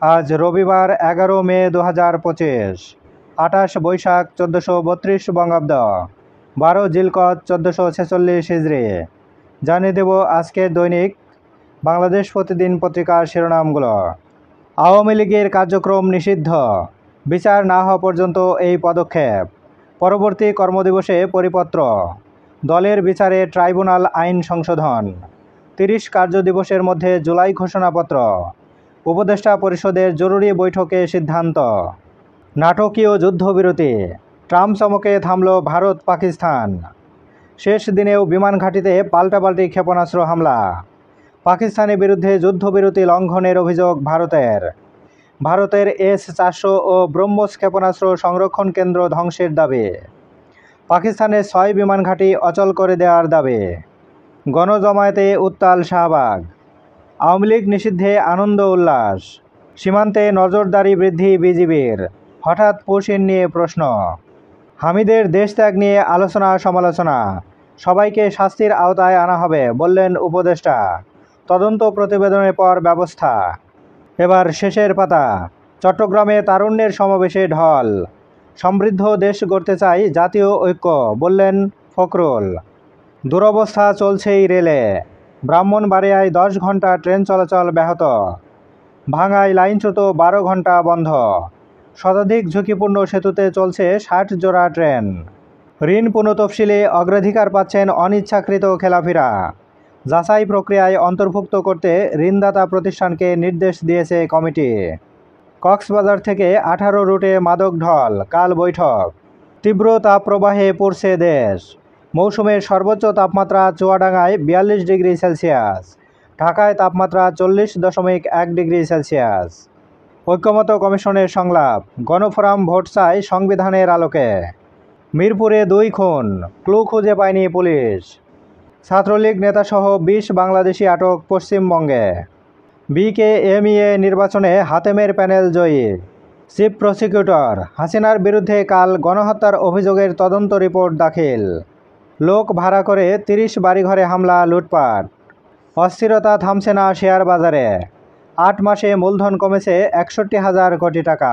আজ রবিবার 11 মে 2025, 28 বৈশাখ 1432 বঙ্গাব্দ, 12 জিলকদ 1446 হিজরি। জানিয়ে দেব আজকের দৈনিক বাংলাদেশ প্রতিদিন পত্রিকার শিরোনামগুলো। আওয়ামী লীগের কার্যক্রম নিষিদ্ধ, বিচার না হওয়া পর্যন্ত এই পদক্ষেপ। পরবর্তী কর্মদিবসে পরিপত্র। দলের বিচারে ট্রাইব্যুনাল আইন সংশোধন। 30 কার্যদিবসের মধ্যে জুলাই ঘোষণাপত্র। উপদেষ্টা পরিষদের জরুরি বৈঠকে সিদ্ধান্ত। নাটকীয় যুদ্ধবিরতি, ট্রাম্প চমকে থামল ভারত পাকিস্তান। শেষ দিনেও বিমান ঘাঁটিতে পাল্টাপাল্টি ক্ষেপণাস্ত্র হামলা। পাকিস্তানের বিরুদ্ধে যুদ্ধবিরতি লঙ্ঘনের অভিযোগ ভারতের। ভারতের S-400 ও ব্রহ্মস ক্ষেপণাস্ত্র সংরক্ষণ কেন্দ্র ধ্বংসের দাবি। পাকিস্তানের 6 বিমান ঘাঁটি অচল করে দেওয়ার দাবি। গণজমায়েতে উত্তাল শাহবাগ। আওয়ামী লীগ নিষিদ্ধে আনন্দ উল্লাস। সীমান্তে নজরদারি বৃদ্ধি বিজিবির। হঠাৎ পুশিন নিয়ে প্রশ্ন। হামিদের দেশত্যাগ নিয়ে আলোচনা সমালোচনা। সবাইকে শাস্তির আওতায় আনা হবে বললেন উপদেষ্টা। তদন্ত প্রতিবেদনের পর ব্যবস্থা। এবার শেষের পাতা। চট্টগ্রামে তারুণ্যের সমাবেশে ঢল। সমৃদ্ধ দেশ গড়তে চাই জাতীয় ঐক্য বললেন ফখরুল। দুরবস্থা চলছেই রেলে। ব্রাহ্মণবাড়িয়ায় 10 ঘন্টা ট্রেন চলাচল ব্যাহত। ভাঙায় লাইনচ্যুত 12 ঘন্টা বন্ধ। শতাধিক ঝুঁকিপূর্ণ সেতুতে চলছে 60 জোড়া ট্রেন। ঋণ পুনঃতফসিলে অগ্রাধিকার পাচ্ছেন অনিচ্ছাকৃত খেলাপিরা। যাচাই প্রক্রিয়ায় অন্তর্ভুক্ত করতে ঋণদাতা প্রতিষ্ঠানকে নির্দেশ দিয়েছে কমিটি। কক্সবাজার থেকে 18 রুটে মাদক ঢল, কাল বৈঠক। তীব্র তাপপ্রবাহে পড়ছে দেশ। মৌসুমের সর্বোচ্চ তাপমাত্রা চুয়াডাঙ্গায় 42 ডিগ্রি সেলসিয়াস, ঢাকায় তাপমাত্রা 40.1 ডিগ্রি সেলসিয়াস। ঐক্যমত্য কমিশনের সংলাপ, গণফোরাম ভোট চায় সংবিধানের আলোকে। মিরপুরে 2 খুন, ক্লু খুঁজে পায়নি পুলিশ। ছাত্রলীগ নেতাসহ 20 বাংলাদেশি আটক পশ্চিমবঙ্গে। বিকেএমইএ নির্বাচনে হাতেমের প্যানেল জয়ী। চিফ প্রসিকিউটর, হাসিনার বিরুদ্ধে কাল গণহত্যার অভিযোগের তদন্ত রিপোর্ট দাখিল। লোক ভাড়া করে 30 বাড়িঘরে হামলা, লুটপাট। অস্থিরতা থামছে না শেয়ার বাজারে। 8 মাসে মূলধন কমেছে 61,000 কোটি টাকা।